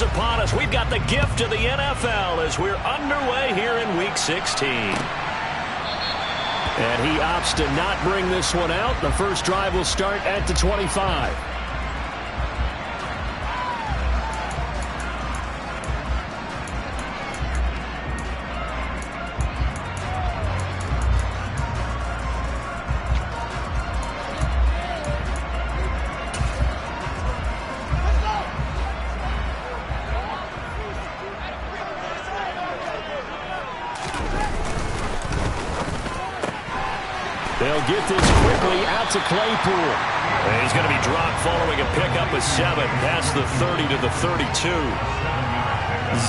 is upon us. We've got the gift of the NFL as we're underway here in Week 16. And he opts to not bring this one out. The first drive will start at the 25. They'll get this quickly out to Claypool. And he's going to be dropped following a pickup of 7 past the 30 to the 32.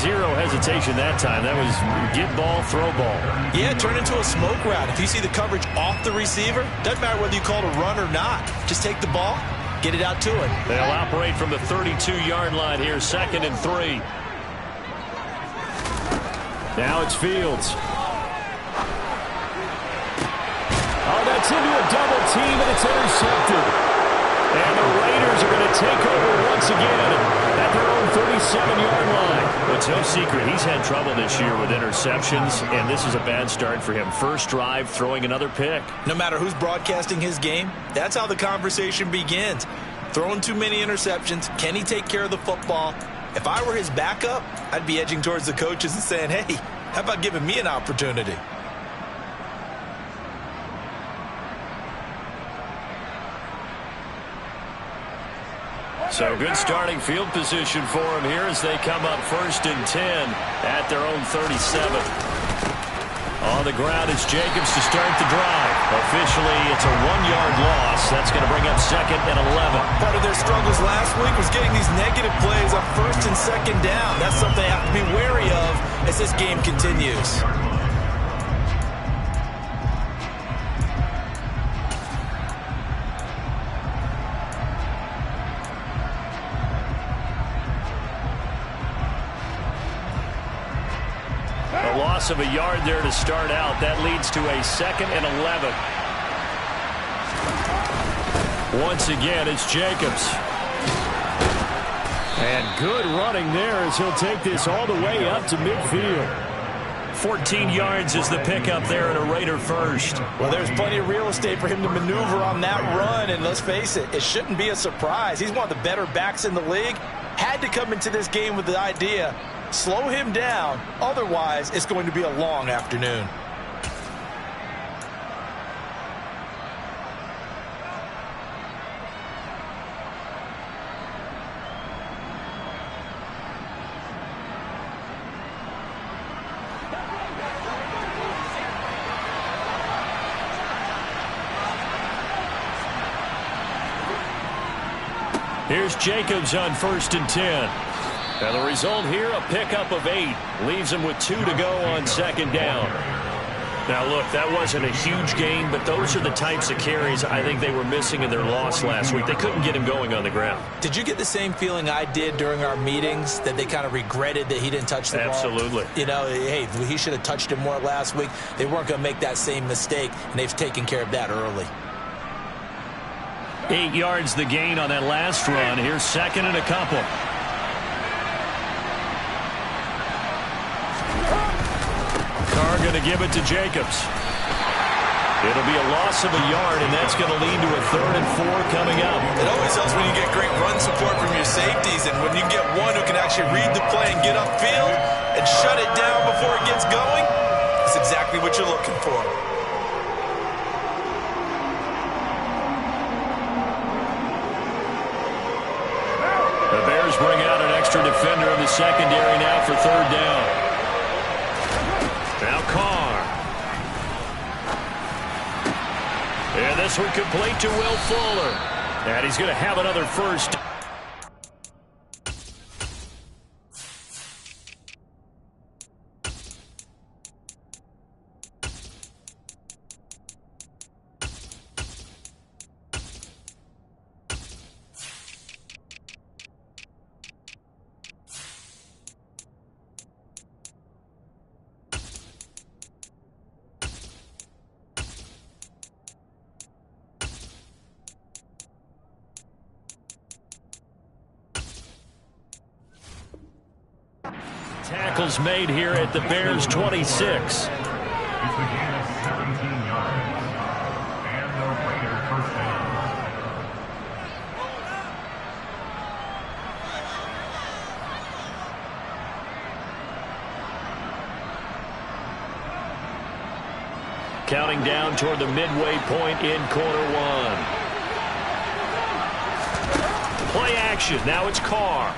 Zero hesitation that time. That was get ball, throw ball. Yeah, turn into a smoke route. If you see the coverage off the receiver, doesn't matter whether you call it a run or not. Just take the ball, get it out to him. They'll operate from the 32-yard line here, 2nd and 3. Now it's Fields. Oh, that's into a double team, and it's intercepted. And the Raiders are going to take over once again at their own 37-yard line. Well, it's no secret he's had trouble this year with interceptions, and this is a bad start for him. First drive, throwing another pick. No matter who's broadcasting his game, that's how the conversation begins. Throwing too many interceptions. Can he take care of the football? If I were his backup, I'd be edging towards the coaches and saying, hey, how about giving me an opportunity? So good starting field position for him here as they come up 1st and 10 at their own 37. On the ground is Jacobs to start the drive. Officially, it's a 1-yard loss. That's going to bring up 2nd and 11. Part of their struggles last week was getting these negative plays on 1st and 2nd down. That's something they have to be wary of as this game continues. Loss of a yard there to start out. That leads to a 2nd and 11. Once again, it's Jacobs. And good running there as he'll take this all the way up to midfield. 14 yards is the pickup there and a Raider first. Well, there's plenty of real estate for him to maneuver on that run, and let's face it, it shouldn't be a surprise. He's one of the better backs in the league. Had to come into this game with the idea, slow him down, otherwise it's going to be a long afternoon. Here's Jacobs on 1st and 10. And the result here, a pickup of 8. Leaves him with 2 to go on 2nd down. Now, look, that wasn't a huge gain, but those are the types of carries I think they were missing in their loss last week. They couldn't get him going on the ground. Did you get the same feeling I did during our meetings, that they kind of regretted that he didn't touch the ball? Absolutely. You know, hey, he should have touched it more last week. They weren't going to make that same mistake, and they've taken care of that early. 8 yards the gain on that last run. Here's 2nd and a couple. Carr going to give it to Jacobs. It'll be a loss of a yard, and that's going to lead to a 3rd and 4 coming up. It always helps when you get great run support from your safeties, and when you get one who can actually read the play and get upfield and shut it down before it gets going, that's exactly what you're looking for. The Bears bring out an extra defender in the secondary now for 3rd down. Now Carr. And this one complete to Will Fuller. And he's going to have another first. Tackles made here at the Bears 26. Counting down toward the midway point in quarter one. Play action. Now it's Carr.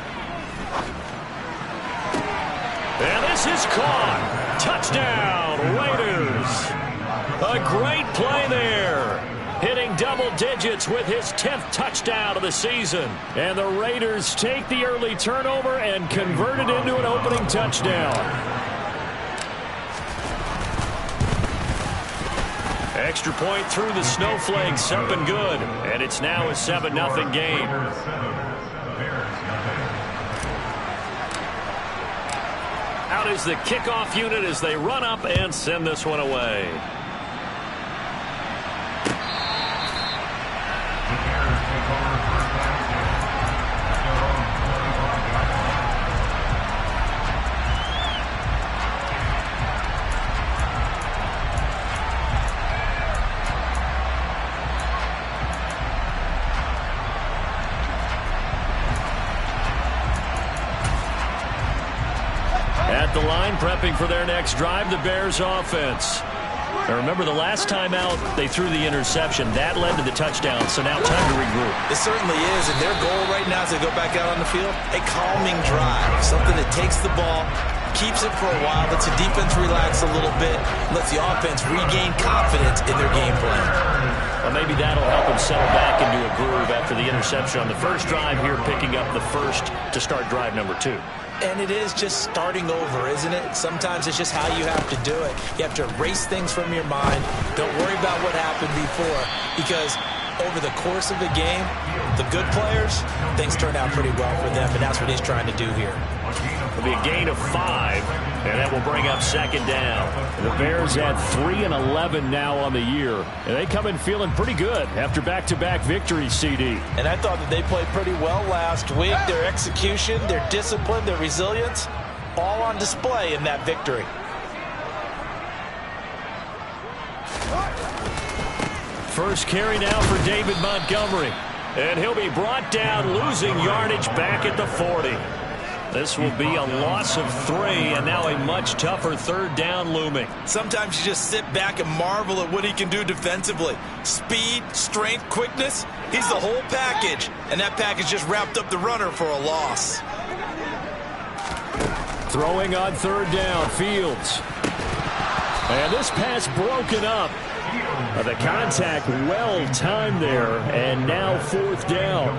And this is caught. Touchdown, Raiders. A great play there. Hitting double digits with his 10th touchdown of the season. And the Raiders take the early turnover and convert it into an opening touchdown. Extra point through the snowflakes, up and good. And it's now a 7-0 game. Out is the kickoff unit as they run up and send this one away. The line prepping for their next drive, the Bears offense. Now remember, the last time out, they threw the interception. That led to the touchdown, so now time to regroup. It certainly is, and their goal right now as they go back out on the field, a calming drive, something that takes the ball, keeps it for a while, lets the defense relax a little bit, lets the offense regain confidence in their game plan. Well, maybe that'll help them settle back into a groove after the interception on the first drive here, picking up the first to start drive number 2. And it is just starting over, isn't it? Sometimes it's just how you have to do it. You have to erase things from your mind. Don't worry about what happened before, because over the course of the game, the good players, things turn out pretty well for them, and that's what he's trying to do here. It'll be a gain of 5, and that will bring up second down. The Bears at 3-11 now on the year, and they come in feeling pretty good after back-to-back victories, CD. And I thought that they played pretty well last week. Their execution, their discipline, their resilience, all on display in that victory. First carry now for David Montgomery, and he'll be brought down, losing yardage back at the 40. This will be a loss of 3, and now a much tougher third down looming. Sometimes you just sit back and marvel at what he can do defensively. Speed, strength, quickness, he's the whole package. And that package just wrapped up the runner for a loss. Throwing on third down, Fields. And this pass broken up. The contact well timed there, and now fourth down.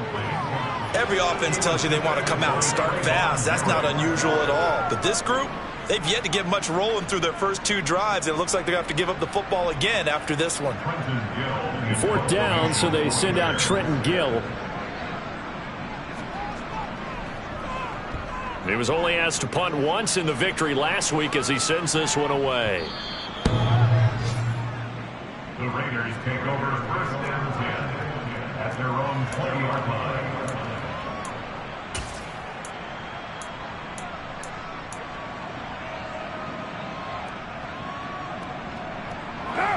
Every offense tells you they want to come out and start fast. That's not unusual at all. But this group, they've yet to get much rolling through their first 2 drives. And it looks like they're going to have to give up the football again after this one. Fourth down, so they send out Trenton Gill. He was only asked to punt once in the victory last week as he sends this one away. The Raiders take over first down 10 at their own 20-yard line.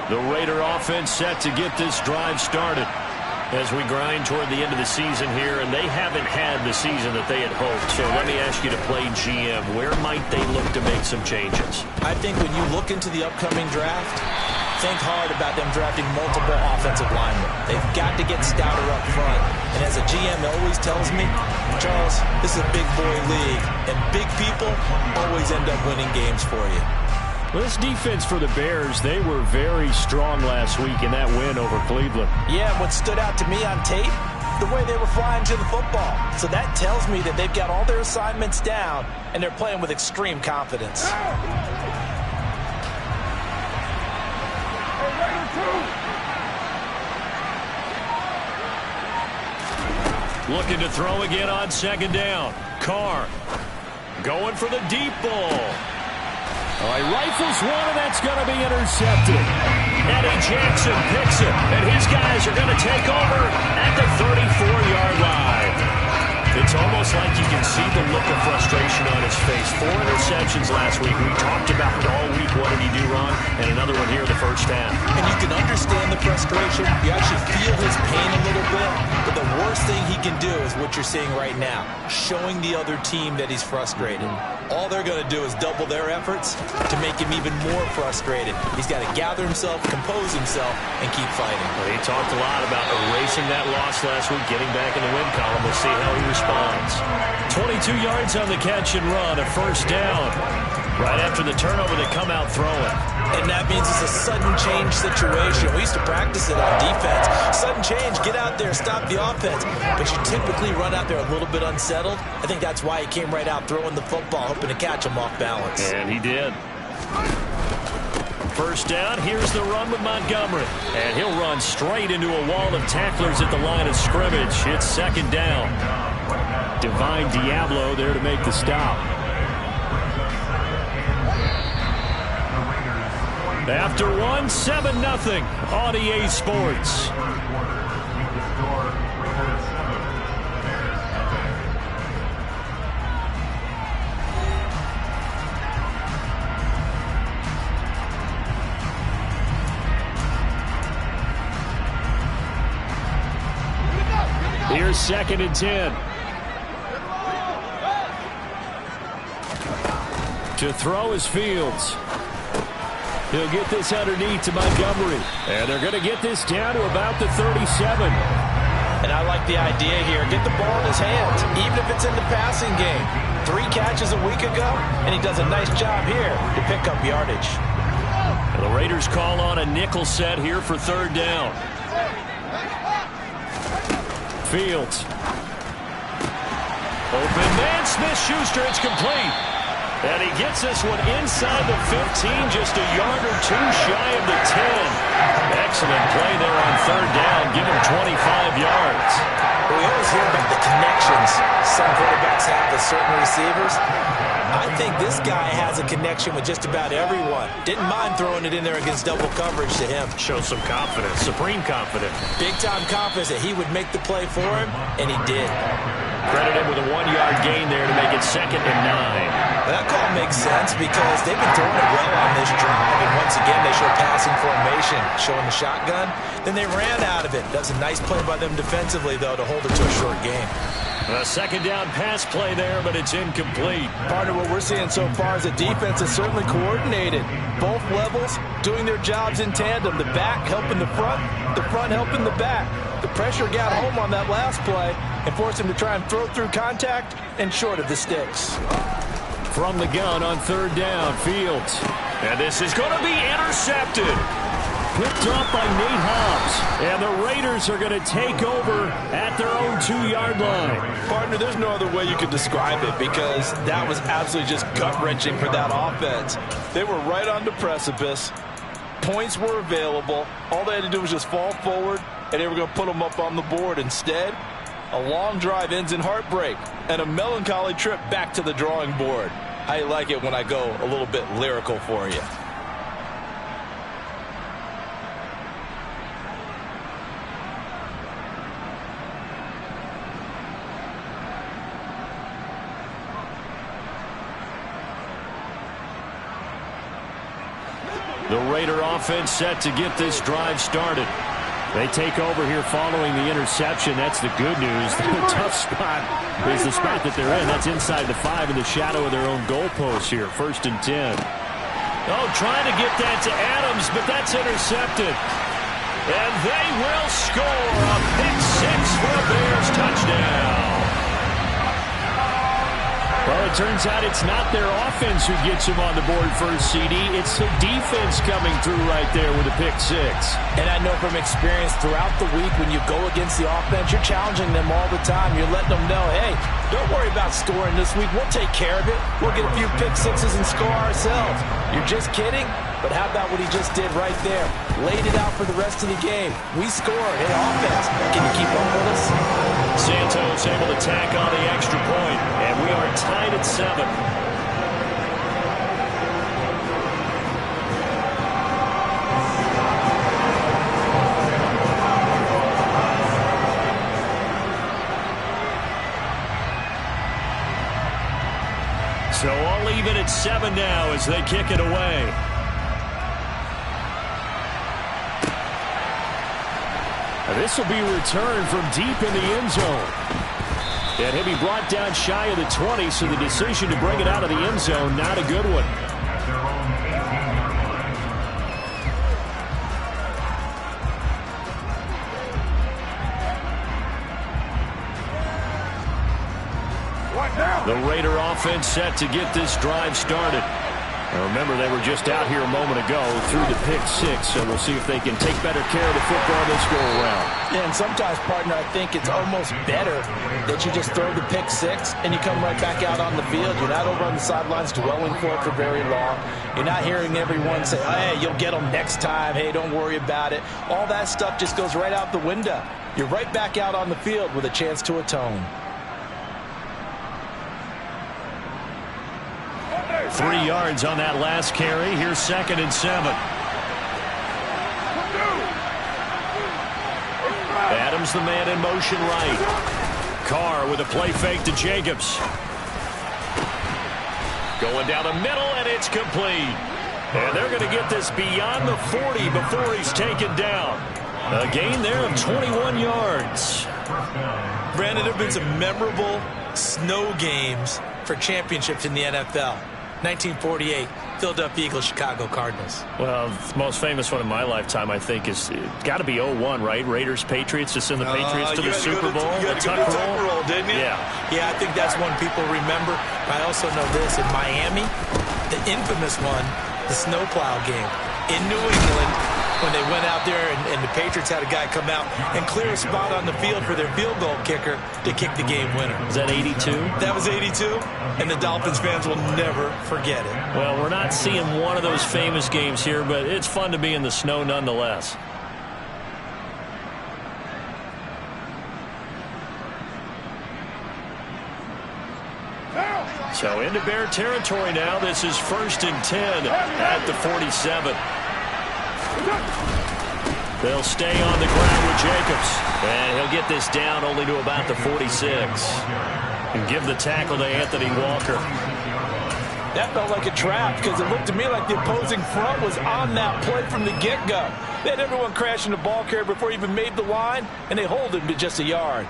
The Raider offense set to get this drive started as we grind toward the end of the season here, and they haven't had the season that they had hoped. So let me ask you to play GM. Where might they look to make some changes? I think when you look into the upcoming draft, think hard about them drafting multiple offensive linemen. They've got to get stouter up front. And as a GM always tells me, Charles, this is a big boy league, and big people always end up winning games for you. Well, this defense for the Bears, they were very strong last week in that win over Cleveland. Yeah, what stood out to me on tape, the way they were flying to the football. So that tells me that they've got all their assignments down, and they're playing with extreme confidence. Looking to throw again on second down. Carr going for the deep ball. Oh, he rifles one, and that's going to be intercepted. Eddie Jackson picks it, and his guys are going to take over at the 34-yard line. It's almost like you can see the look of frustration on his faced 4 interceptions last week. We talked about it all week. What did he do wrong? And another one here in the first half. And you can understand the frustration. You actually feel his pain a little bit. But the worst thing he can do is what you're seeing right now, showing the other team that he's frustrated. All they're going to do is double their efforts to make him even more frustrated. He's got to gather himself, compose himself, and keep fighting. Well, he talked a lot about erasing that loss last week, getting back in the win column. We'll see how he responds. 22 yards on the catch and run, a first down. Right after the turnover, they come out throwing. And that means it's a sudden change situation. We used to practice it on defense. Sudden change, get out there, stop the offense. But you typically run out there a little bit unsettled. I think that's why he came right out throwing the football, hoping to catch him off balance. And he did. First down, here's the run with Montgomery. And he'll run straight into a wall of tacklers at the line of scrimmage. It's second down. Divine Diablo there to make the stop. After 7-0 on EA Sports. Here's 2nd and 10. To throw is Fields. He'll get this underneath to Montgomery. And they're going to get this down to about the 37. And I like the idea here. Get the ball in his hands, even if it's in the passing game. 3 catches a week ago, and he does a nice job here to pick up yardage. And the Raiders call on a nickel set here for 3rd down. Fields. Open man, Smith-Schuster, it's complete. And he gets this one inside the 15, just a yard or 2 shy of the 10. Excellent play there on 3rd down. Give him 25 yards. We always hear about the connections some quarterbacks have with certain receivers. I think this guy has a connection with just about everyone. Didn't mind throwing it in there against double coverage to him. Shows some confidence, supreme confidence. Big-time confidence that he would make the play for him, and he did. Credit him with a 1-yard gain there to make it 2nd and 9. That call makes sense because they've been throwing it well on this drive, and once again they show passing formation, showing the shotgun. Then they ran out of it. That's a nice play by them defensively, though, to hold it to a short game. A 2nd down pass play there, but it's incomplete. Partner, what we're seeing so far is the defense is certainly coordinated. Both levels doing their jobs in tandem. The back helping the front helping the back. The pressure got home on that last play and forced him to try and throw through contact and short of the sticks. From the gun on 3rd down, Fields. And this is going to be intercepted. Picked up by Nate Hobbs. And the Raiders are going to take over at their own 2-yard line. Partner, there's no other way you could describe it because that was absolutely just gut-wrenching for that offense. They were right on the precipice. Points were available. All they had to do was just fall forward, and they were going to put them up on the board. Instead, a long drive ends in heartbreak and a melancholy trip back to the drawing board. I like it when I go a little bit lyrical for you. The Raider offense set to get this drive started. They take over here following the interception. That's the good news. The tough spot is the spot that they're in. That's inside the 5 in the shadow of their own goalpost here. 1st and 10. Oh, trying to get that to Adams, but that's intercepted. And they will score a pick 6 for a Bears touchdown. Well, it turns out it's not their offense who gets him on the board first, CD. It's the defense coming through right there with a pick 6. And I know from experience throughout the week when you go against the offense, you're challenging them all the time. You're letting them know, hey, don't worry about scoring this week. We'll take care of it. We'll get a few pick 6s and score ourselves. You're just kidding? But how about what he just did right there? Laid it out for the rest of the game. We scored. Hey, offense, can you keep up with us? Santos able to tack on the extra point, and we are tied at 7. So So all even at 7 now as they kick it away. This will be returned from deep in the end zone. And he'll be brought down shy of the 20, so the decision to bring it out of the end zone, not a good one. The Raider offense set to get this drive started. Now remember, they were just out here a moment ago through the pick 6, so we'll see if they can take better care of the football this go-around. Yeah, and sometimes, partner, I think it's almost better that you just throw the pick 6 and you come right back out on the field. You're not over on the sidelines dwelling for it for very long. You're not hearing everyone say, hey, you'll get them next time. Hey, don't worry about it. All that stuff just goes right out the window. You're right back out on the field with a chance to atone. 3 yards on that last carry. Here's 2nd and 7. Adams the man in motion right. Carr with a play fake to Jacobs. Going down the middle, and it's complete. And they're going to get this beyond the 40 before he's taken down. A gain there of 21 yards. Brandon, there have been some memorable snow games for championships in the NFL. 1948, Philadelphia Eagles, Chicago Cardinals. Well, the most famous one in my lifetime, I think, is got to be 01, right? Raiders, Patriots, to send the Patriots to the Super Bowl. You got to go to the Tuck roll, didn't you? Yeah, I think that's one people remember. I also know this. In Miami, the infamous one, the snowplow game. In New England, when they went out there and the Patriots had a guy come out and clear a spot on the field for their field goal kicker to kick the game winner. Was that 82? That was 82, and the Dolphins fans will never forget it. Well, we're not seeing one of those famous games here, but it's fun to be in the snow nonetheless. So into Bear territory now. This is 1st and 10 at the 47. They'll stay on the ground with Jacobs. And he'll get this down only to about the 46. And give the tackle to Anthony Walker. That felt like a trap because it looked to me like the opposing front was on that play from the get-go. They had everyone crashing the ball carrier before he even made the line, and they hold him to just a yard.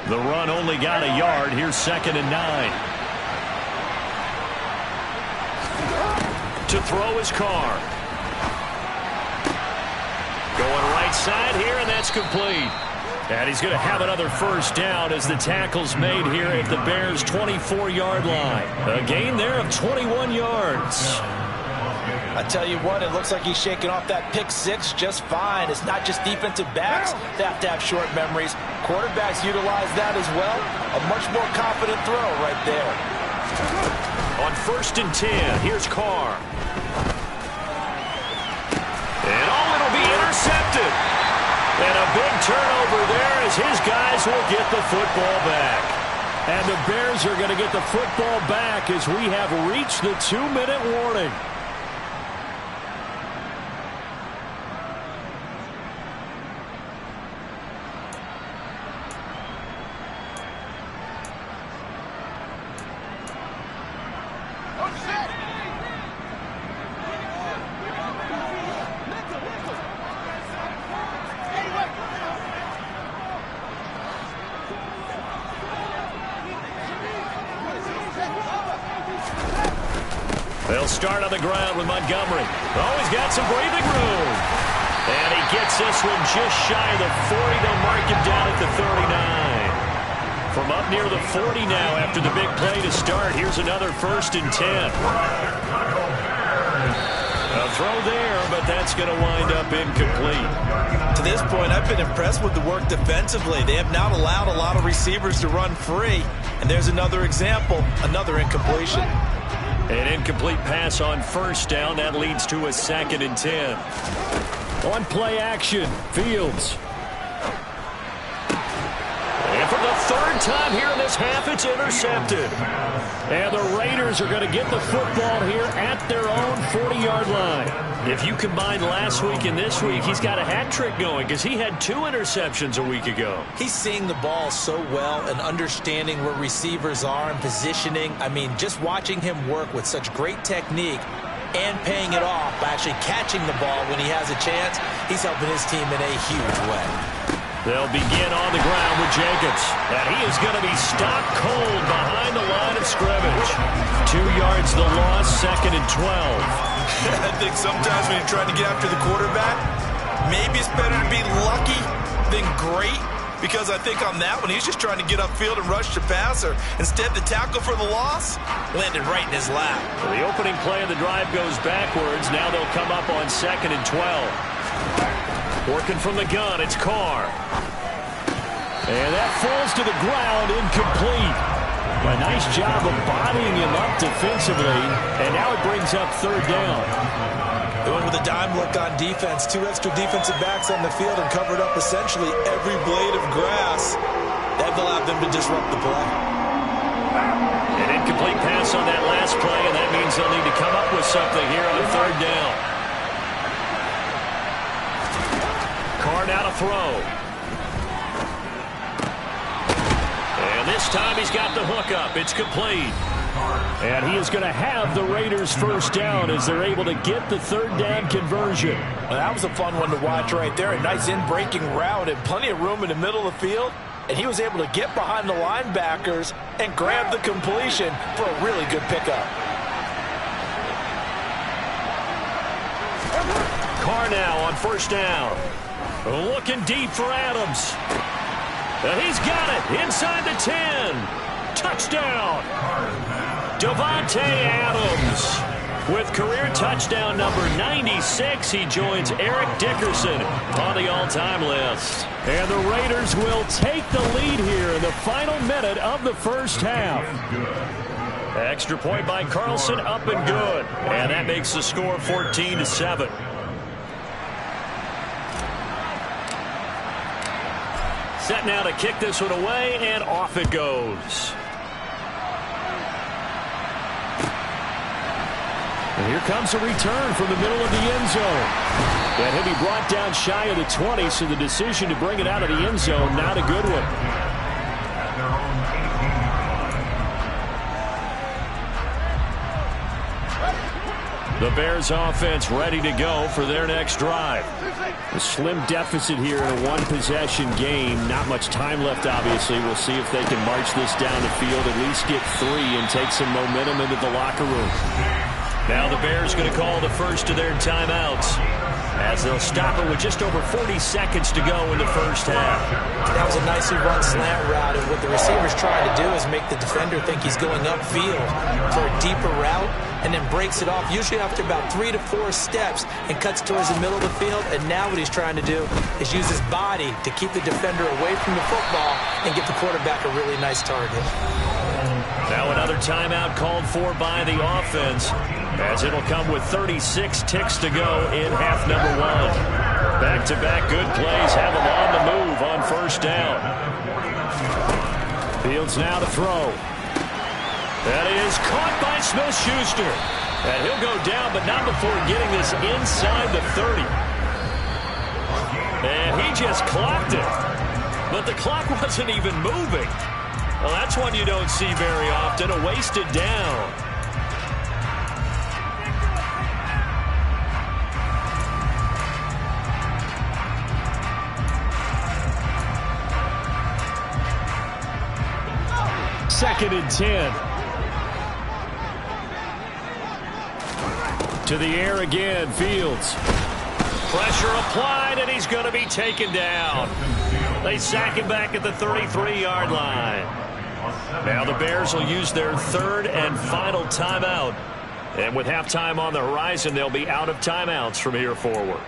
The run only got a yard. Here's 2nd and 9. To throw is Carr. Going right side here, and that's complete. And he's going to have another first down as the tackle's made here at the Bears' 24-yard line. A gain there of 21 yards. I tell you what, it looks like he's shaking off that pick 6 just fine. It's not just defensive backs that have to have short memories. Quarterbacks utilize that as well. A much more confident throw right there. On 1st and 10, here's Carr. And it'll be intercepted. And a big turnover there as his guys will get the football back. And the Bears are going to get the football back as we have reached the 2-minute warning. They'll start on the ground with Montgomery. Oh, he's got some breathing room. And he gets this one just shy of the 40. They'll mark him down at the 39. From up near the 40 now after the big play to start. Here's another 1st and 10. A throw there, but that's going to wind up incomplete. To this point, I've been impressed with the work defensively. They have not allowed a lot of receivers to run free. And there's another example, another incompletion. An incomplete pass on 1st down. That leads to a 2nd and 10. On play action, Fields. And for And the third time here in this half, it's intercepted. And the Raiders are going to get the football here at their own 40-yard line. If you combine last week and this week, he's got a hat trick going because he had 2 interceptions a week ago. He's seeing the ball so well and understanding where receivers are and positioning. I mean, just watching him work with such great technique and paying it off by actually catching the ball when he has a chance, he's helping his team in a huge way. They'll begin on the ground with Jacobs. And he is going to be stopped cold behind the line of scrimmage. 2 yards the loss, 2nd and 12. I think sometimes when you're trying to get after the quarterback, maybe it's better to be lucky than great. Because I think on that one, he's just trying to get upfield and rush the passer. Instead, the tackle for the loss landed right in his lap. Well, the opening play of the drive goes backwards. Now they'll come up on 2nd and 12. Working from the gun, it's Carr. And that falls to the ground, incomplete. A nice job of bodying him up defensively, and now it brings up 3rd down. Going with a dime look on defense. 2 extra defensive backs on the field and covered up essentially every blade of grass. That allowed them to disrupt the play. An incomplete pass on that last play, and that means they'll need to come up with something here on 3rd down. Carr now to throw. And this time he's got the hook up. It's complete. And he is going to have the Raiders' 1st down as they're able to get the 3rd down conversion. Well, that was a fun one to watch right there. A nice in-breaking route and plenty of room in the middle of the field. And he was able to get behind the linebackers and grab the completion for a really good pickup. Carr now on 1st down. Looking deep for Adams. He's got it inside the 10. Touchdown. Davante Adams with career touchdown number 96. He joins Eric Dickerson on the all-time list. And the Raiders will take the lead here in the final minute of the 1st half. Extra point by Carlson, up and good. And that makes the score 14-7. Set now to kick this one away, and off it goes. And here comes a return from the middle of the end zone. And he'll be brought down shy of the 20, so the decision to bring it out of the end zone, not a good one. The Bears offense ready to go for their next drive. A slim deficit here in a 1-possession game. Not much time left, obviously. We'll see if they can march this down the field, at least get 3 and take some momentum into the locker room. Now the Bears going to call the first of their timeouts as they'll stop it with just over 40 seconds to go in the 1st half. That was a nicely run slant route, and what the receiver's trying to do is make the defender think he's going upfield for a deeper route, and then breaks it off, usually after about 3 to 4 steps, and cuts towards the middle of the field. And now what he's trying to do is use his body to keep the defender away from the football and give the quarterback a really nice target. Now another timeout called for by the offense, as it'll come with 36 ticks to go in half number 1. Back-to-back good plays have them on the move on 1st down. Fields now to throw. That is caught by Smith-Schuster. And he'll go down, but not before getting this inside the 30. And he just clocked it. But the clock wasn't even moving. Well, that's one you don't see very often, a wasted down. Second and 10. To the air again, Fields. Pressure applied, and he's going to be taken down. They sack him back at the 33-yard line. Now the Bears will use their 3rd and final timeout. And with halftime on the horizon, they'll be out of timeouts from here forward.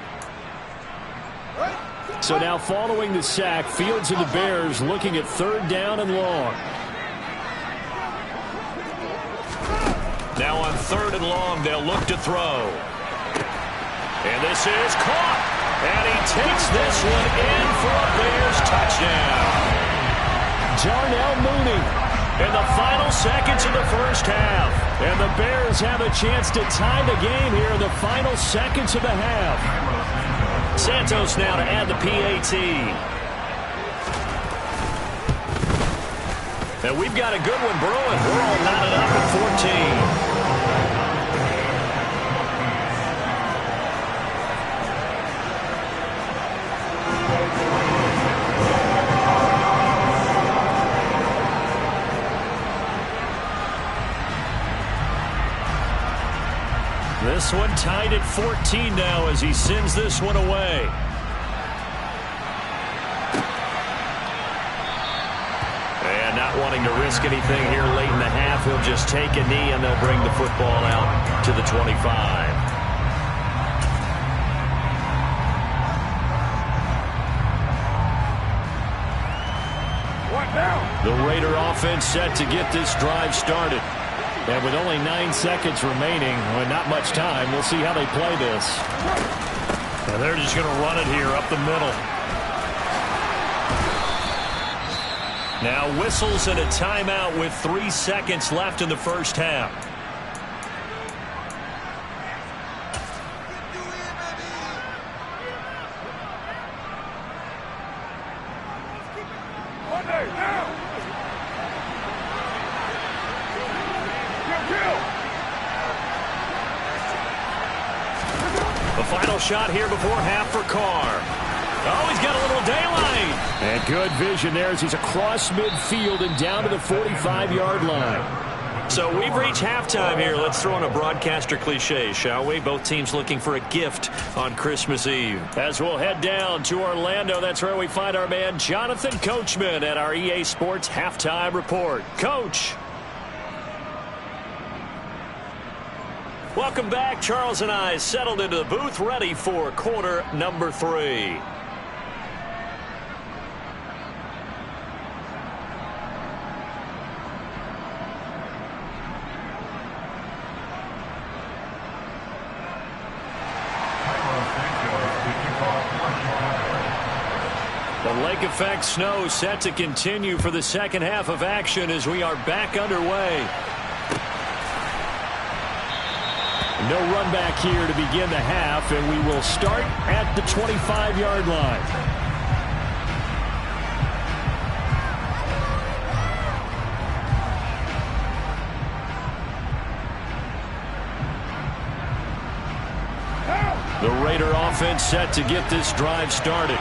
So now following the sack, Fields and the Bears looking at 3rd down and long. Now on 3rd and long, they'll look to throw. And this is caught. And he takes this one in for a Bears touchdown. Darnell Mooney in the final seconds of the first half. And the Bears have a chance to tie the game here in the final seconds of the half. Santos now to add the PAT. And we've got a good one brewing. We're all knotted up at 14. This one tied at 14 now as he sends this one away. And not wanting to risk anything here late in the half, he'll just take a knee and they'll bring the football out to the 25. What now? The Raider offense set to get this drive started. And with only 9 seconds remaining, well, not much time, we'll see how they play this. And they're just going to run it here up the middle. Now whistles and a timeout with 3 seconds left in the first half. The final shot here before half for Carr. Oh, he's got a little daylight. And good vision there as he's across midfield and down to the 45-yard line. So we've reached halftime here. Let's throw in a broadcaster cliche, shall we? Both teams looking for a gift on Christmas Eve. As we'll head down to Orlando, that's where we find our man Jonathan Coachman at our EA Sports Halftime Report. Coach. Welcome back. Charles and I settled into the booth, ready for quarter number 3. The lake effect snow set to continue for the second half of action as we are back underway. No run back here to begin the half, and we will start at the 25-yard line. The Raider offense set to get this drive started.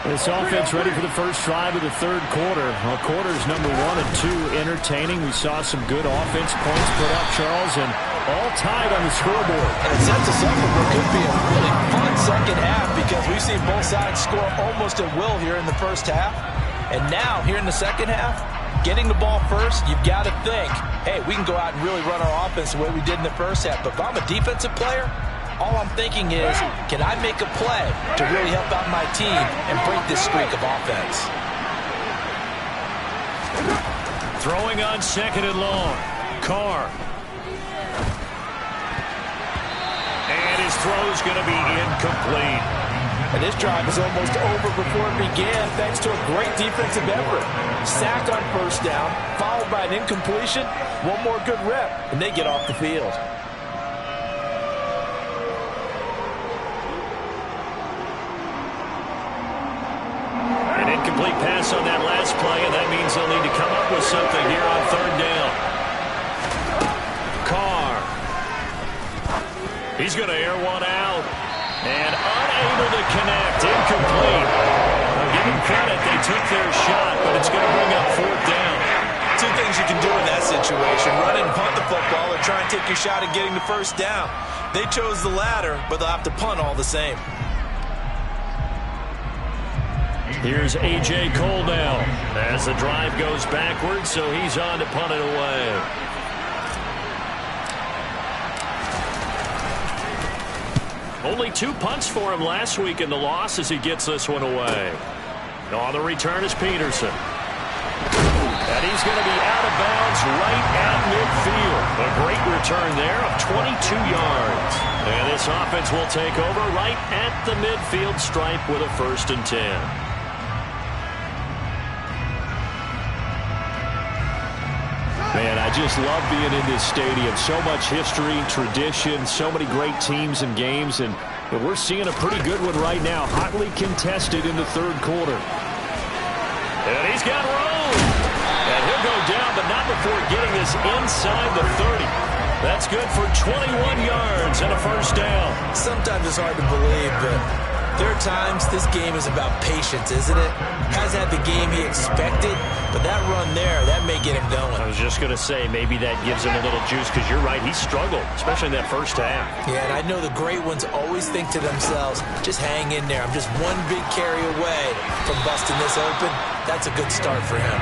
This offense ready for the first drive of the third quarter. Well, quarters number 1 and 2 entertaining. We saw some good offense points put up, Charles, and all tied on the scoreboard. And it sets us up for what could be a really fun second half because we've seen both sides score almost at will here in the first half. And now, here in the second half, getting the ball first, you've got to think, hey, we can go out and really run our offense the way we did in the first half. But if I'm a defensive player, all I'm thinking is, can I make a play to really help out my team and break this streak of offense? Throwing on second and long. Carr. And his throw's going to be incomplete. And this drive is almost over before it began thanks to a great defensive effort. Sacked on first down, followed by an incompletion. One more good rep, and they get off the field. Incomplete pass on that last play, and that means they'll need to come up with something here on third down. Carr. He's going to air one out. And unable to connect. Incomplete. Now, give them credit. They took their shot, but it's going to bring up fourth down. Two things you can do in that situation. Run and punt the football or try and take your shot at getting the first down. They chose the latter, but they'll have to punt all the same. Here's A.J. Cole now as the drive goes backwards, so he's on to punt it away. Only 2 punts for him last week in the loss as he gets this one away. On the return is Peterson. And he's going to be out of bounds right at midfield. A great return there of 22 yards. And this offense will take over right at the midfield stripe with a 1st and 10. Man, I just love being in this stadium. So much history, tradition, so many great teams and games, and we're seeing a pretty good one right now, hotly contested in the third quarter. And he's got room. And he'll go down, but not before getting this inside the 30. That's good for 21 yards and a first down. Sometimes it's hard to believe, but there are times this game is about patience, isn't it? Hasn't had the game he expected, but that run there, that may get him going. I was just going to say, maybe that gives him a little juice, because you're right, he struggled, especially in that first half. Yeah, and I know the great ones always think to themselves, just hang in there. I'm just one big carry away from busting this open. That's a good start for him.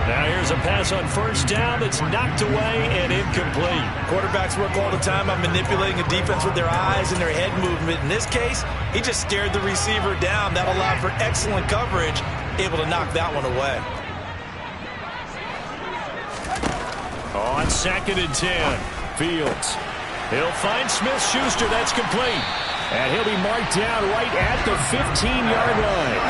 Now here's a pass on first down that's knocked away and incomplete. Quarterbacks work all the time on manipulating a defense with their eyes and their head movement. In this case, he just stared the receiver down. That allowed for excellent coverage, able to knock that one away. On 2nd and 10, Fields. He'll find Smith-Schuster. That's complete. And he'll be marked down right at the 15-yard line.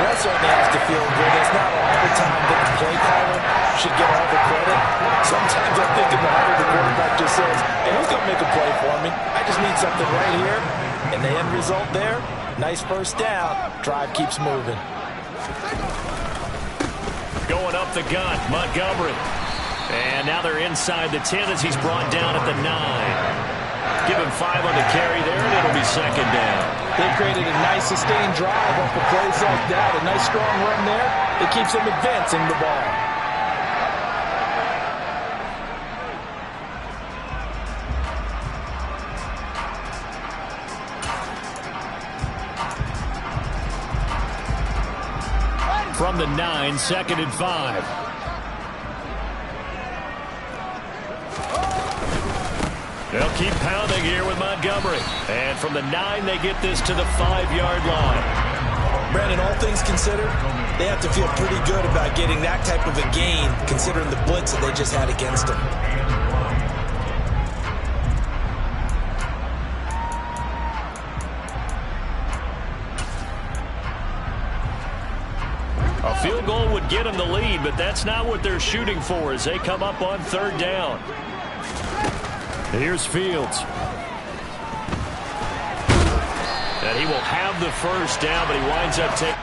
That certainly has to feel good. It's not all the time that the play caller should get all the credit. Sometimes I think in the heart of the quarterback just says, hey, who's going to make a play for me? I just need something right here. And the end result there, nice first down. Drive keeps moving. Going up the gun, Montgomery. And now they're inside the 10 as he's brought down at the 9. Give him 5 on the carry there, and it'll be second down. They created a nice sustained drive off of plays like that. A nice strong run there. It keeps them advancing the ball. From the 9, 2nd and 5. They'll keep pounding here with Montgomery. And from the 9, they get this to the 5-yard line. Brandon, all things considered, they have to feel pretty good about getting that type of a gain, considering the blitz that they just had against them. A field goal would get them the lead, but that's not what they're shooting for as they come up on 3rd down. Here's Fields. And he will have the first down, but he winds up taking...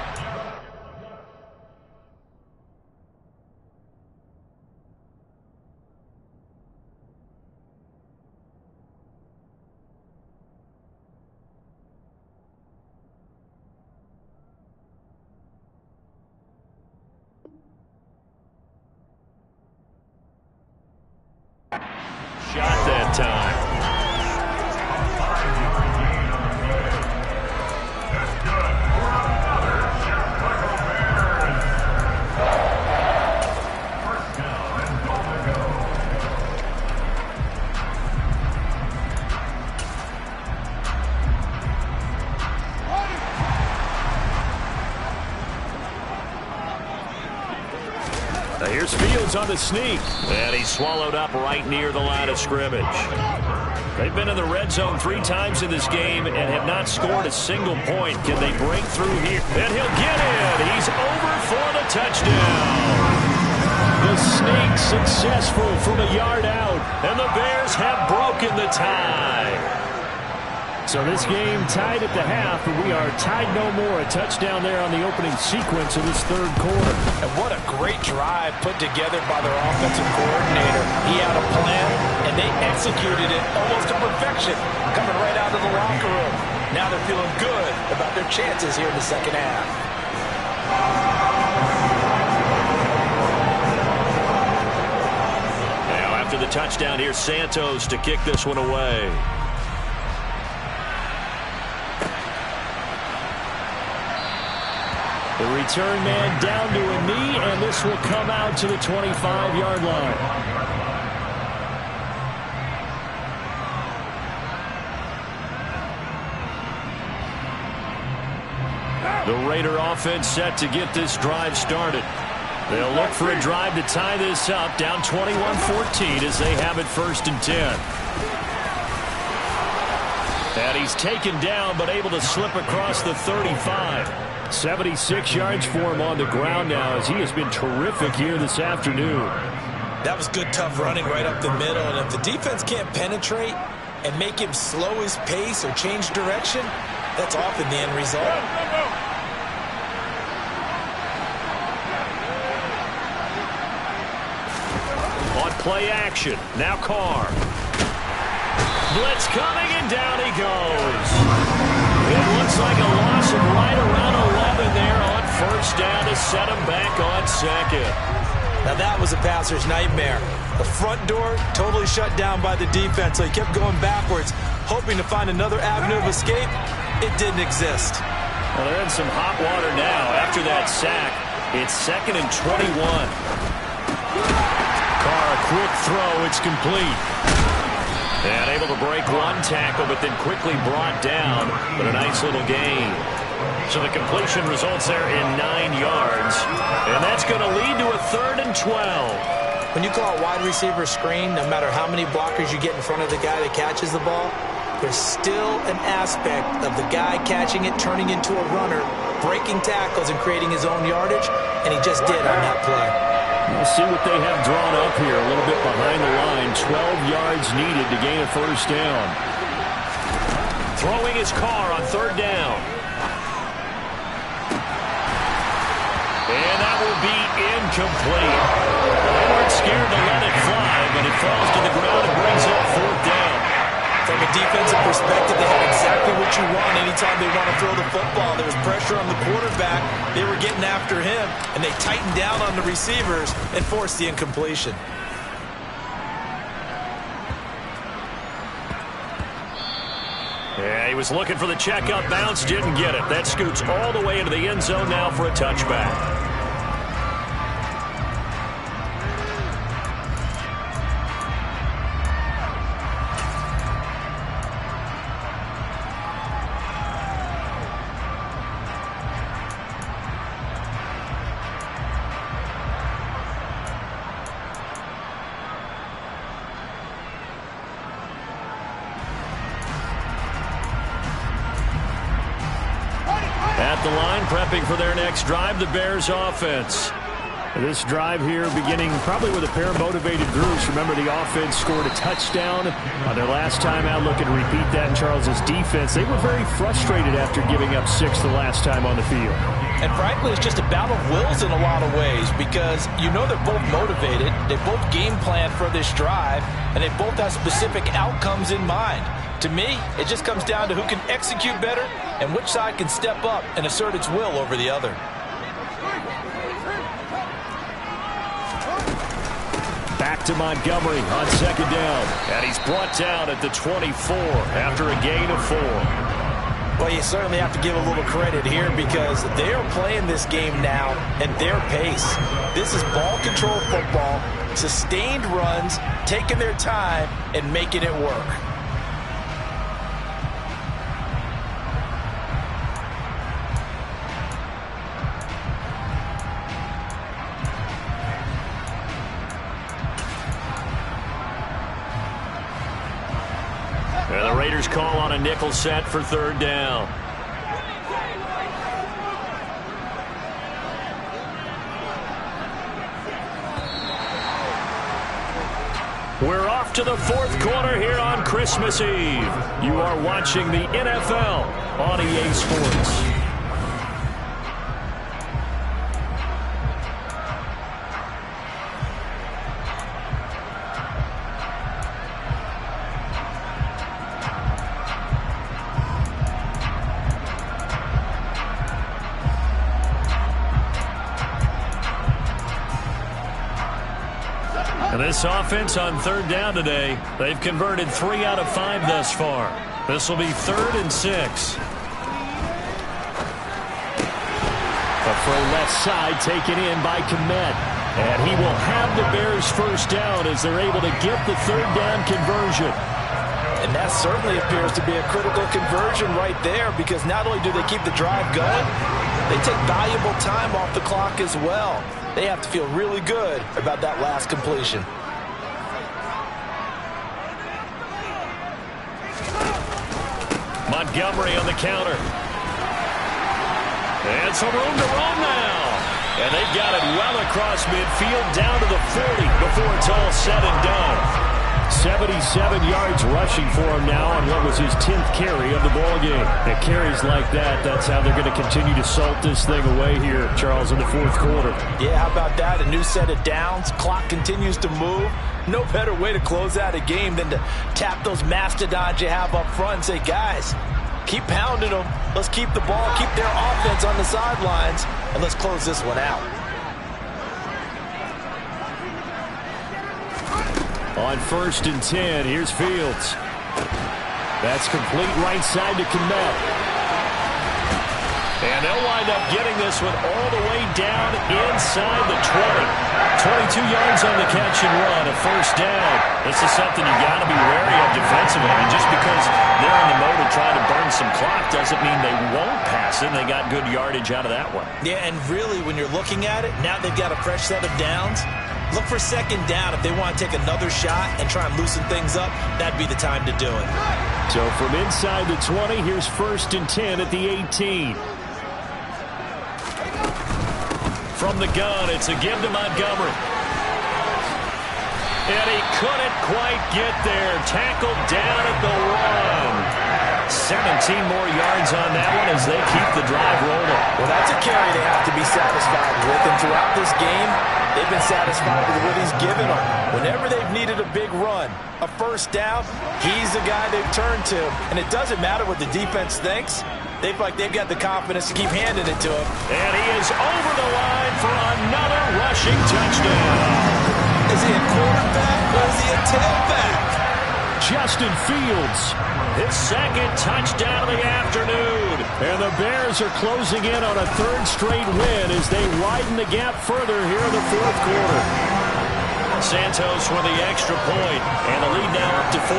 Shot that time. Here's Fields on the sneak. And he's swallowed up right near the line of scrimmage. They've been in the red zone 3 times in this game and have not scored a single point. Can they break through here? And he'll get in. He's over for the touchdown. The sneak successful from a yard out. And the Bears have broken the tie. So this game tied at the half, but we are tied no more. A touchdown there on the opening sequence of this 3rd quarter. And what a great drive put together by their offensive coordinator. He had a plan, and they executed it almost to perfection, coming right out of the locker room. Now they're feeling good about their chances here in the second half. Now after the touchdown, here's Santos to kick this one away. The return man down to a knee, and this will come out to the 25-yard line. The Raider offense set to get this drive started. They'll look for a drive to tie this up, down 21-14 as they have it 1st and 10. And he's taken down, but able to slip across the 35. 76 yards for him on the ground now as he has been terrific here this afternoon. That was good, tough running right up the middle. And if the defense can't penetrate and make him slow his pace or change direction, that's often the end result. On play action, now Carr. Blitz coming, and down he goes. It looks like a loss of right around 11 there on first down to set him back on second. Now that was a passer's nightmare. The front door totally shut down by the defense, so he kept going backwards, hoping to find another avenue of escape. It didn't exist. Well, they're in some hot water now after that sack. It's 2nd and 21. Carr, a quick throw. It's complete. And able to break one tackle, but then quickly brought down. But a nice little gain. So the completion results there in 9 yards. And that's going to lead to a 3rd and 12. When you call a wide receiver screen, no matter how many blockers you get in front of the guy that catches the ball, there's still an aspect of the guy catching it, turning into a runner, breaking tackles and creating his own yardage, and he just did on that play. We'll see what they have drawn up here a little bit behind the line. 12 yards needed to gain a first down. Throwing his Carr on 3rd down. And that will be incomplete. They weren't scared to let it fly, but it falls to the ground and brings up 4th down. From a defensive perspective, they have exactly what you want anytime they want to throw the football. There was pressure on the quarterback. They were getting after him, and they tightened down on the receivers and forced the incompletion. Yeah, he was looking for the check-up bounce, didn't get it. That scoots all the way into the end zone now for a touchback. At the line, prepping for their next drive, the Bears offense. This drive here beginning probably with a pair of motivated groups. Remember, the offense scored a touchdown on their last time out. Looking to repeat that in Charles's defense. They were very frustrated after giving up 6 the last time on the field. And frankly, it's just a battle of wills in a lot of ways, because you know they're both motivated, they both game plan for this drive, and they both have specific outcomes in mind. To me, it just comes down to who can execute better and which side can step up and assert its will over the other. Back to Montgomery on 2nd down. And he's brought down at the 24 after a gain of 4. Well, you certainly have to give a little credit here, because they are playing this game now at their pace. This is ball control football, sustained runs, taking their time and making it work. And the Raiders call on a nickel set for 3rd down. We're off to the 4th quarter here on Christmas Eve. You are watching the NFL on EA Sports. This offense on 3rd down today, they've converted 3 out of 5 thus far. This will be 3rd and 6. The throw left side taken in by Kmet. And he will have the Bears first down as they're able to get the 3rd down conversion. And that certainly appears to be a critical conversion right there, because not only do they keep the drive going, they take valuable time off the clock as well. They have to feel really good about that last completion. Montgomery on the counter. And some room to run now. And they've got it well across midfield, down to the 40 before it's all said and done. 77 yards rushing for him now on what was his 10th carry of the ball game. And carries like that, that's how they're going to continue to salt this thing away here, Charles, in the fourth quarter. Yeah, how about that? A new set of downs. Clock continues to move. No better way to close out a game than to tap those mastodons you have up front and say, guys, keep pounding them. Let's keep the ball, keep their offense on the sidelines, and let's close this one out. On 1st and 10, here's Fields. That's complete right side to Kmet. And they'll wind up getting this one all the way down inside the 20. 22 yards on the catch and run, a first down. This is something you got to be wary of defensively. I mean, just because they're in the mode of trying to burn some clock doesn't mean they won't pass it. They got good yardage out of that one. Yeah, and really, when you're looking at it, now they've got a fresh set of downs. Look for second down. If they want to take another shot and try and loosen things up, that'd be the time to do it. So from inside the 20, here's 1st and 10 at the 18. From the gun, it's a give to Montgomery. And he couldn't quite get there. Tackled down at the 1. 17 more yards on that one as they keep the drive rolling. Well, that's a carry they have to be satisfied with. And throughout this game, they've been satisfied with what he's given them. Whenever they've needed a big run, a first down, he's the guy they've turned to. And it doesn't matter what the defense thinks. They've got the confidence to keep handing it to him. And he is over the line for another rushing touchdown. Is he a quarterback or is he a tailback? Justin Fields, his second touchdown of the afternoon. And the Bears are closing in on a 3rd straight win as they widen the gap further here in the fourth quarter. Santos for the extra point, and the lead now up to 14.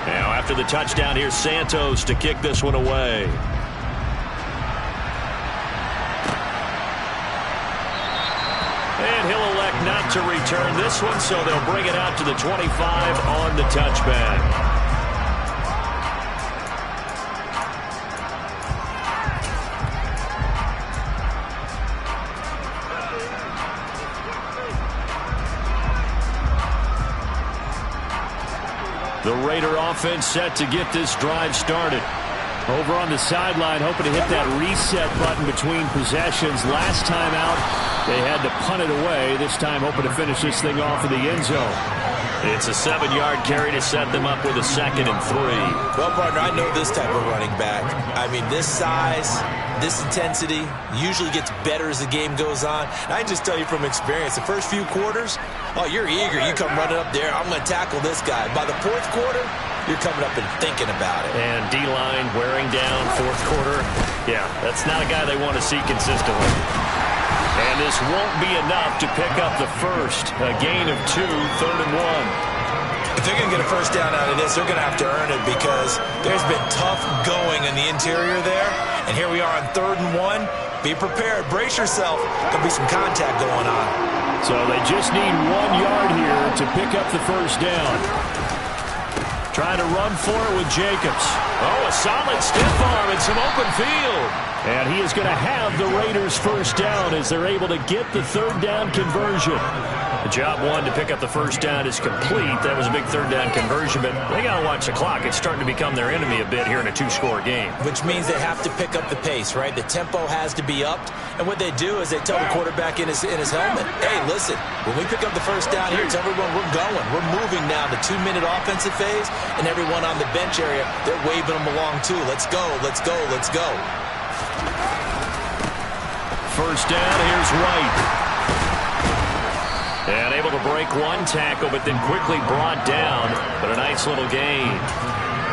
Now after the touchdown, here's Santos to kick this one away. And he'll elect not to return this one, so they'll bring it out to the 25 on the touchback. The Raider offense set to get this drive started. Over on the sideline, hoping to hit that reset button between possessions. Last time out, they had to punt it away. This time, hoping to finish this thing off in the end zone. It's a 7-yard carry to set them up with a 2nd and 3. Well, partner, I know this type of running back. I mean, this size, this intensity usually gets better as the game goes on. And I just tell you from experience, the first few quarters, oh, you're eager. You come running up there. I'm going to tackle this guy. By the 4th quarter, you're coming up and thinking about it. And D-line wearing down 4th quarter. Yeah, that's not a guy they want to see consistently. And this won't be enough to pick up the first. A gain of 2, 3rd and 1. If they're going to get a first down out of this, they're going to have to earn it because there's been tough going in the interior there. And here we are on 3rd and 1. Be prepared. Brace yourself. There'll be some contact going on. So they just need 1 yard here to pick up the first down. Trying to run for it with Jacobs. Oh, a solid stiff arm and some open field. And he is going to have the Raiders first down as they're able to get the 3rd down conversion. The job 1 to pick up the first down is complete. That was a big 3rd down conversion, but they got to watch the clock. It's starting to become their enemy a bit here in a 2-score game. Which means they have to pick up the pace, right? The tempo has to be upped. And what they do is they tell the quarterback in his helmet, hey, listen, when we pick up the first down here, tell everyone we're going. We're moving now to 2-minute offensive phase, and everyone on the bench area, they're waving them along too. Let's go, let's go, let's go. First down, here's Wright. And able to break 1 tackle, but then quickly brought down. But a nice little gain.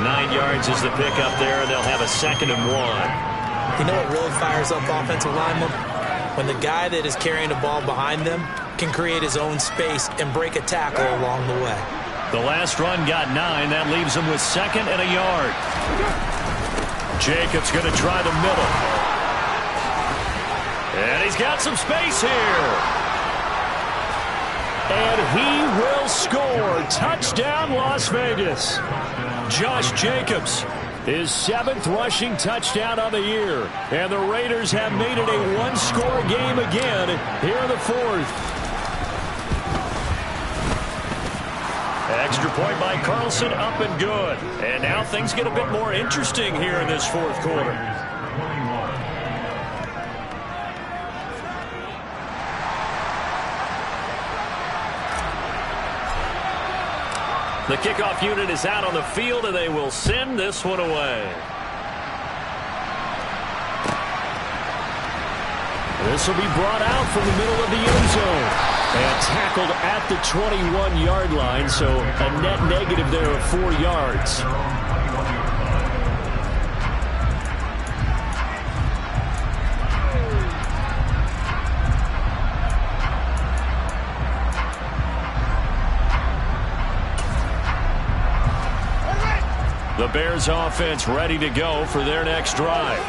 9 yards is the pickup there, and they'll have a 2nd and 1. You know what really fires up offensive linemen? When the guy that is carrying the ball behind them can create his own space and break a tackle along the way. The last run got 9. That leaves him with 2nd and a yard. Jacobs going to try the middle. And he's got some space here. And he will score. Touchdown, Las Vegas. Josh Jacobs, his 7th rushing touchdown on the year. And the Raiders have made it a one-score game again here in the 4th. Extra point by Carlson, up and good. And now things get a bit more interesting here in this 4th quarter. The kickoff unit is out on the field, and they will send this one away. This will be brought out from the middle of the end zone. And tackled at the 21-yard line, so a net negative there of 4 yards. The Bears offense ready to go for their next drive.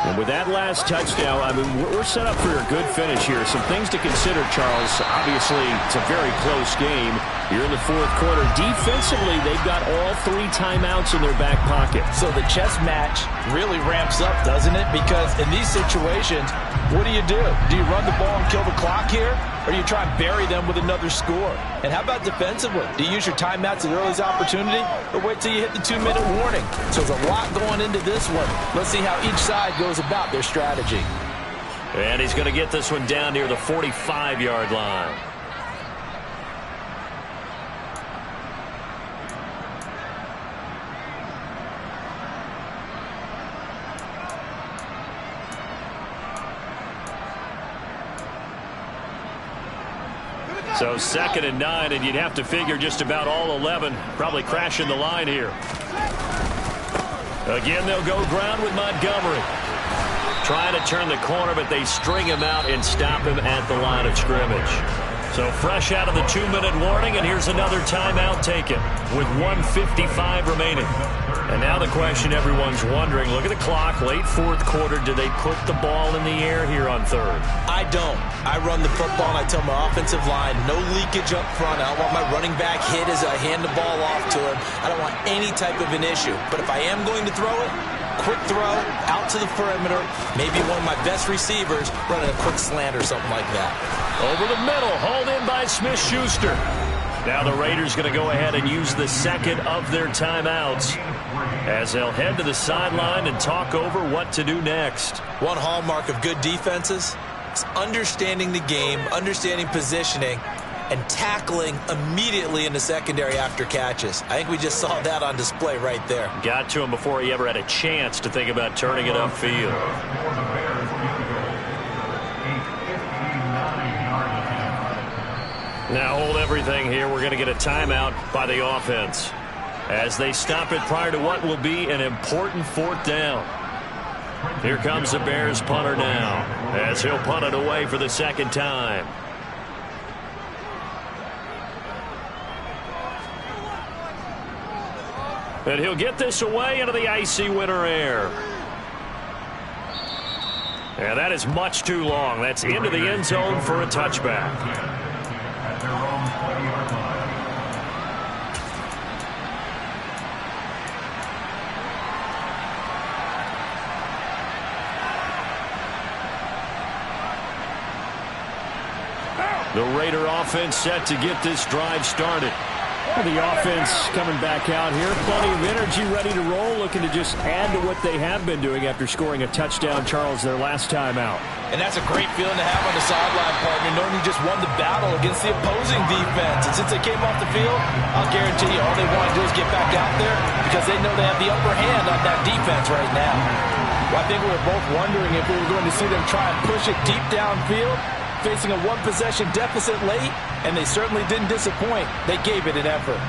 And with that last touchdown, I mean, we're set up for a good finish here. Some things to consider, Charles. Obviously, it's a very close game. You're in the 4th quarter. Defensively, they've got all 3 timeouts in their back pocket. So the chess match really ramps up, doesn't it? Because in these situations, what do? Do you run the ball and kill the clock here? Or do you try and bury them with another score? And how about defensively? Do you use your timeouts at earliest opportunity, or wait till you hit the 2-minute warning? So there's a lot going into this one. Let's see how each side goes about their strategy. And he's going to get this one down near the 45-yard line. So 2nd and 9, and you'd have to figure just about all 11 probably crashing the line here. Again, they'll go ground with Montgomery. Trying to turn the corner, but they string him out and stop him at the line of scrimmage. So fresh out of the 2-minute warning, and here's another timeout taken with 1:55 remaining. And now the question everyone's wondering, look at the clock, late 4th quarter, do they put the ball in the air here on 3rd? I don't. I run the football, and I tell my offensive line, no leakage up front. I don't want my running back hit as I hand the ball off to him. I don't want any type of an issue. But if I am going to throw it, quick throw, out to the perimeter, maybe one of my best receivers running a quick slant or something like that. Over the middle, hauled in by Smith-Schuster. Now the Raiders going to go ahead and use the 2nd of their timeouts as they'll head to the sideline and talk over what to do next. One hallmark of good defenses is understanding the game, understanding positioning, and tackling immediately in the secondary after catches. I think we just saw that on display right there. Got to him before he ever had a chance to think about turning it upfield. Now hold everything here. We're going to get a timeout by the offense as they stop it prior to what will be an important 4th down. Here comes the Bears punter now as he'll punt it away for the 2nd time. And he'll get this away into the icy winter air. And that is much too long. That's into the end zone for a touchback. The Raider offense set to get this drive started. Well, the offense coming back out here. Plenty of energy, ready to roll, looking to just add to what they have been doing after scoring a touchdown, Charles, their last time out. And that's a great feeling to have on the sideline, partner, knowing you just won the battle against the opposing defense. And since they came off the field, I'll guarantee you all they want to do is get back out there because they know they have the upper hand on that defense right now. Well, I think we were both wondering if we were going to see them try and push it deep downfield, facing a one-possession deficit late, and they certainly didn't disappoint. They gave it an effort.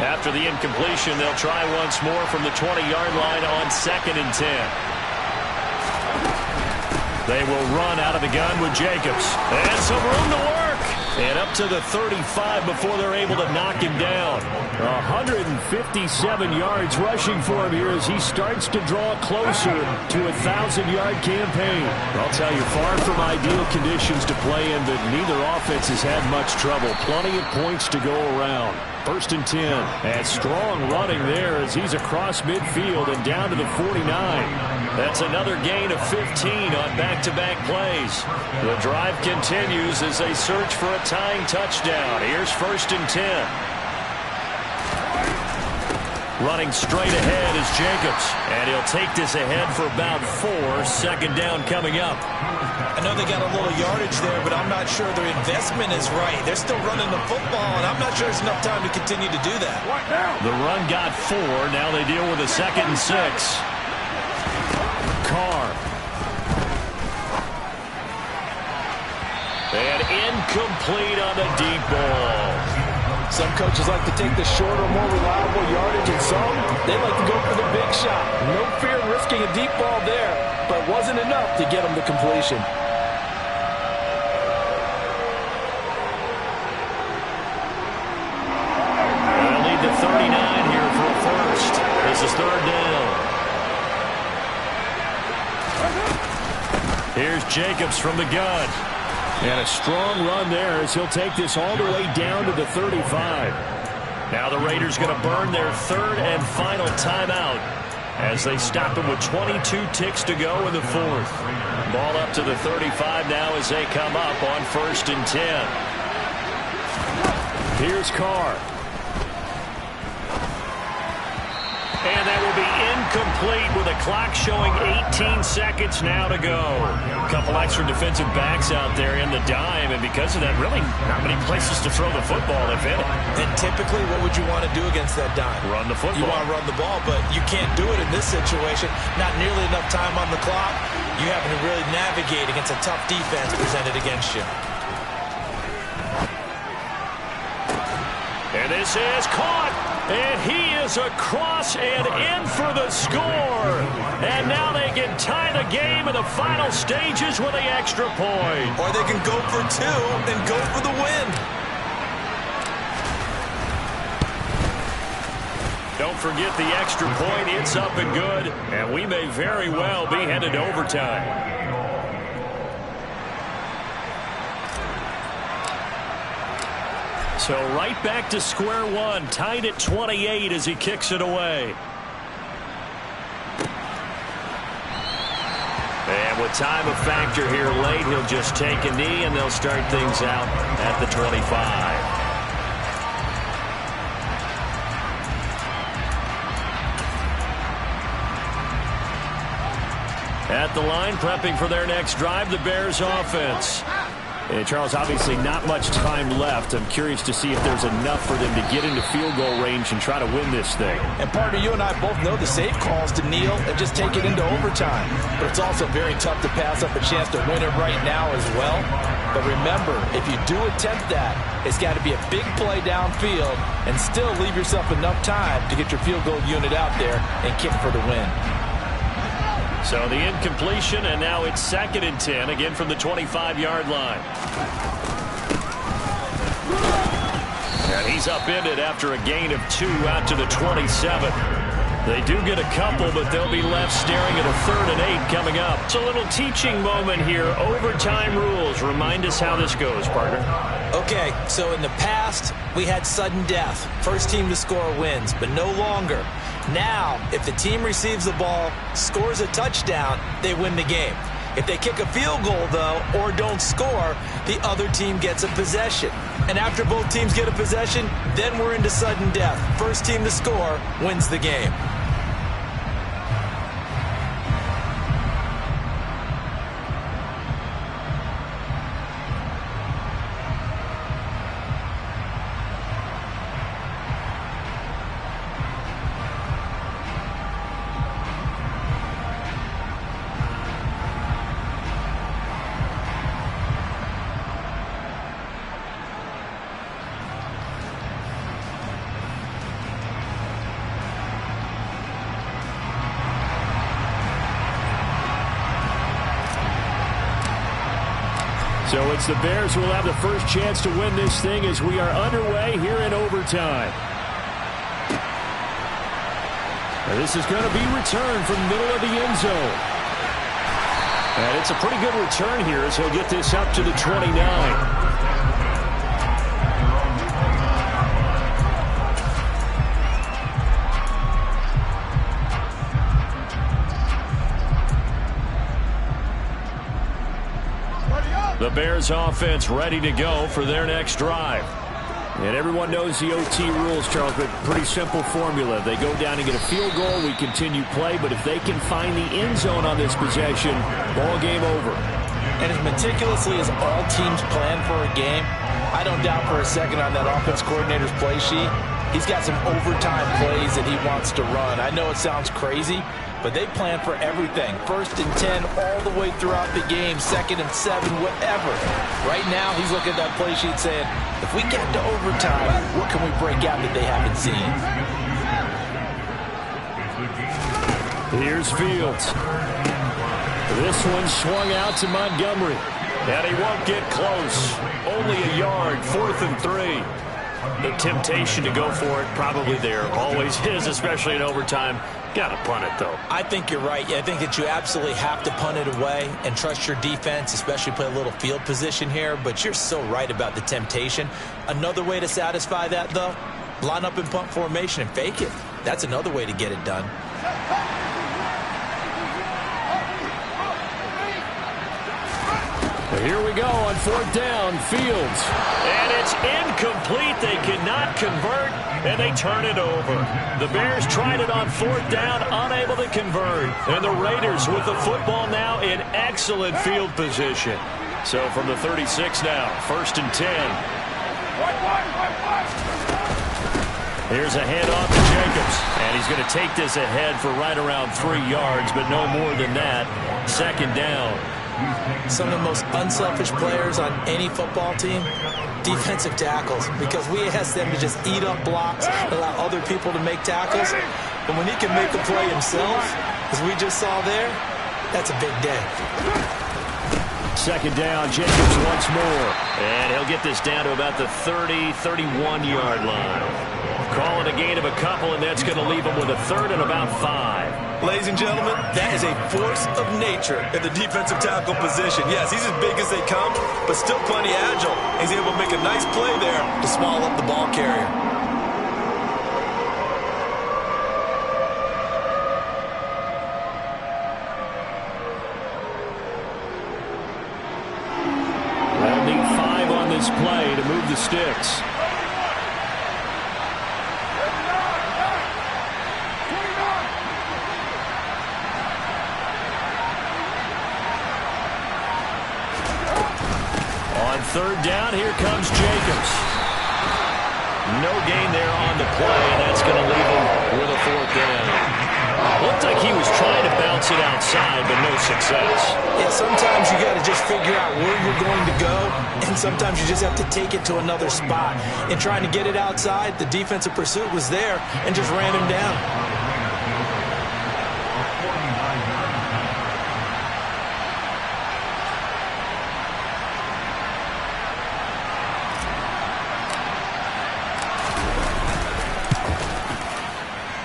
After the incompletion, they'll try once more from the 20-yard line on 2nd and 10. They will run out of the gun with Jacobs. And some room to work. And up to the 35 before they're able to knock him down. 157 yards rushing for him here as he starts to draw closer to a 1,000-yard campaign. I'll tell you, far from ideal conditions to play in, but neither offense has had much trouble. Plenty of points to go around. 1st and 10. And strong running there as he's across midfield and down to the 49. That's another gain of 15 on back-to-back plays. The drive continues as they search for a tying touchdown. Here's 1st and 10. Running straight ahead is Jacobs. And he'll take this ahead for about 4. 2nd down coming up. I know they got a little yardage there, but I'm not sure their investment is right. They're still running the football, and I'm not sure there's enough time to continue to do that. The run got 4. Now they deal with a 2nd and 6. Carr. And incomplete on the deep ball. Some coaches like to take the shorter, more reliable yardage, and some, they like to go for the big shot. No fear of risking a deep ball there, but wasn't enough to get them to completion. They'll need the 39 here for a first. This is 3rd down. Here's Jacobs from the gun. And a strong run there as he'll take this all the way down to the 35. Now the Raiders going to burn their 3rd and final timeout as they stop him with 22 ticks to go in the 4th. Ball up to the 35 now as they come up on 1st and 10. Here's Carr. And that will be incomplete with a clock showing 18 seconds now to go. A couple extra defensive backs out there in the dime, and because of that, really not many places to throw the football, if any. And typically, what would you want to do against that dime? Run the football. You want to run the ball, but you can't do it in this situation. Not nearly enough time on the clock. You having to really navigate against a tough defense presented against you. And this is caught. And he is across and in for the score. And now they can tie the game in the final stages with the extra point. Or they can go for 2 and go for the win. Don't forget the extra point. It's up and good. And we may very well be headed to overtime. So right back to square one, tied at 28 as he kicks it away. And with time a factor here late, he'll just take a knee and they'll start things out at the 25. At the line, prepping for their next drive, the Bears offense. And Charles, obviously not much time left. I'm curious to see if there's enough for them to get into field goal range and try to win this thing. And partner, you and I both know the safe calls to kneel and just take it into overtime. But it's also very tough to pass up a chance to win it right now as well. But remember, if you do attempt that, it's got to be a big play downfield and still leave yourself enough time to get your field goal unit out there and kick for the win. So the incompletion, and now it's 2nd and 10, again from the 25-yard line. And he's upended after a gain of 2 out to the 27. They do get a couple, but they'll be left staring at a 3rd and 8 coming up. It's a little teaching moment here. Overtime rules. Remind us how this goes, partner. Okay, so in the past, we had sudden death. First team to score wins, but no longer. Now, if the team receives the ball, scores a touchdown, they win the game. If they kick a field goal, though, or don't score, the other team gets a possession. And after both teams get a possession, then we're into sudden death. First team to score wins the game. So it's the Bears who will have the first chance to win this thing as we are underway here in overtime. And this is going to be returned from the middle of the end zone. And it's a pretty good return here as he'll get this up to the 29. The Bears offense ready to go for their next drive. And everyone knows the OT rules, Charles, but pretty simple formula. They go down and get a field goal, we continue play, but if they can find the end zone on this possession, ball game over. And as meticulously as all teams plan for a game, I don't doubt for a second on that offense coordinator's play sheet, he's got some overtime plays that he wants to run. I know it sounds crazy, but they plan for everything. 1st and 10 all the way throughout the game. 2nd and 7, whatever. Right now, he's looking at that play sheet saying, if we get to overtime, what can we break out that they haven't seen? Here's Fields. This one swung out to Montgomery. And he won't get close. Only a yard, 4th and 3. The temptation to go for it probably there. Always is, especially in overtime. Got to punt it, though. I think you're right. I think that you absolutely have to punt it away and trust your defense, especially play a little field position here. But you're so right about the temptation. Another way to satisfy that, though, line up in punt formation and fake it. That's another way to get it done. Here we go on 4th down, Fields. And it's incomplete. They cannot convert, and they turn it over. The Bears tried it on 4th down, unable to convert. And the Raiders with the football now in excellent field position. So from the 36 now, 1st and 10. Here's a handoff to Jacobs. And he's going to take this ahead for right around 3 yards, but no more than that. 2nd down. Some of the most unselfish players on any football team, defensive tackles, because we ask them to just eat up blocks, allow other people to make tackles. But when he can make the play himself, as we just saw there, that's a big day. 2nd down, Jacobs once more. And he'll get this down to about the 30, 31-yard line. Calling a gain of a couple, and that's going to leave him with a 3rd and about 5. Ladies and gentlemen, that is a force of nature in the defensive tackle position. Yes, he's as big as they come, but still plenty agile. He's able to make a nice play there to swallow up the ball carrier. They'll need 5 on this play to move the sticks. On 3rd down, here comes Jacobs. No gain there on the play, and that's going to leave him with a 4th down. Looked like he was trying to bounce it outside, but no success. Yeah, sometimes you got to just figure out where you're going to go, and sometimes you just have to take it to another spot. In trying to get it outside, the defensive pursuit was there and just ran him down.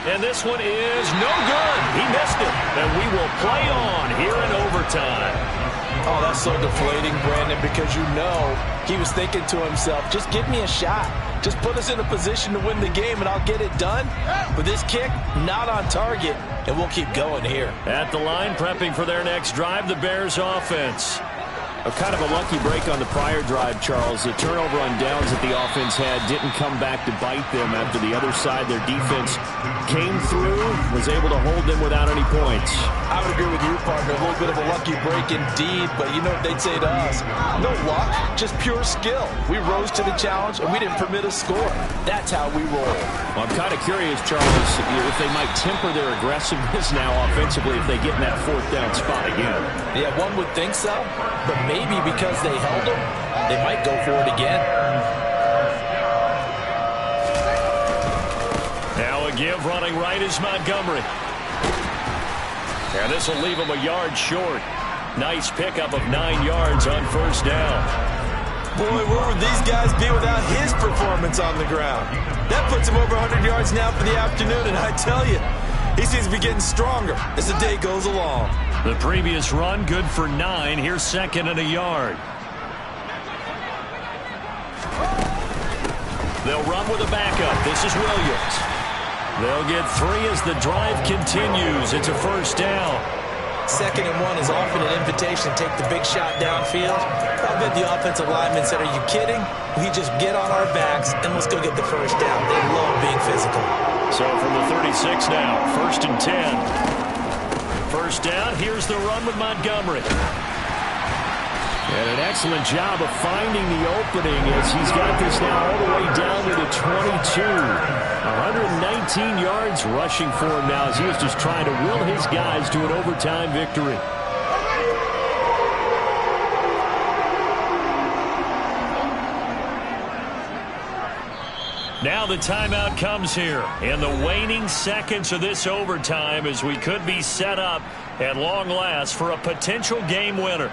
And this one is no good. He missed it. And we will play on here in overtime. Oh, that's so deflating, Brandon, because you know he was thinking to himself, just give me a shot. Just put us in a position to win the game, and I'll get it done. But this kick, not on target, and we'll keep going here. At the line, prepping for their next drive, the Bears offense. A kind of a lucky break on the prior drive, Charles. The turnover on downs that the offense had didn't come back to bite them after the other side. Their defense came through, was able to hold them without any points. I would agree with you, partner. A little bit of a lucky break indeed, but you know what they'd say to us? No luck, just pure skill. We rose to the challenge, and we didn't permit a score. That's how we roll. Well, I'm kind of curious, Charles, if they might temper their aggressiveness now offensively if they get in that 4th down spot again. Yeah, one would think so, but maybe because they held them, they might go for it again. Now a give running right is Montgomery. And this will leave him a yard short. Nice pickup of 9 yards on first down. Boy, where would these guys be without his performance on the ground? That puts him over 100 yards now for the afternoon, and I tell you, he seems to be getting stronger as the day goes along. The previous run, good for 9. Here's 2nd and a yard. They'll run with a backup. This is Williams. They'll get 3 as the drive continues. It's a first down. 2nd and 1 is often an invitation to take the big shot downfield. I bet the offensive lineman said, are you kidding? We just get on our backs and let's go get the first down. They love being physical. So from the 36 now, 1st and 10. First down, here's the run with Montgomery. And an excellent job of finding the opening as he's got this now all the way down to the 22. 119 yards rushing for him now as he is just trying to will his guys to an overtime victory. Now the timeout comes here in the waning seconds of this overtime as we could be set up at long last for a potential game winner.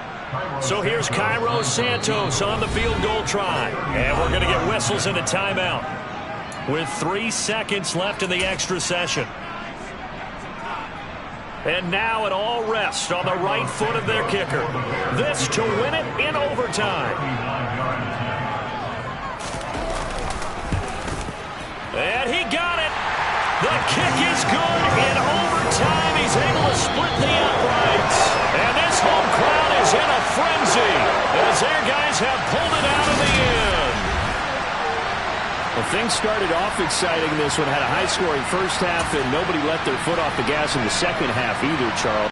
So here's Cairo Santos on the field goal try. And we're going to get whistles and a timeout with 3 seconds left in the extra session. And now it all rests on the right foot of their kicker. This to win it in overtime. And he got it. The kick is good in overtime. He's able to split the uprights. And this home crowd is in a frenzy as their guys have pulled it out of the end. Well, things started off exciting. This one had a high-scoring first half, and nobody let their foot off the gas in the second half either, Charles.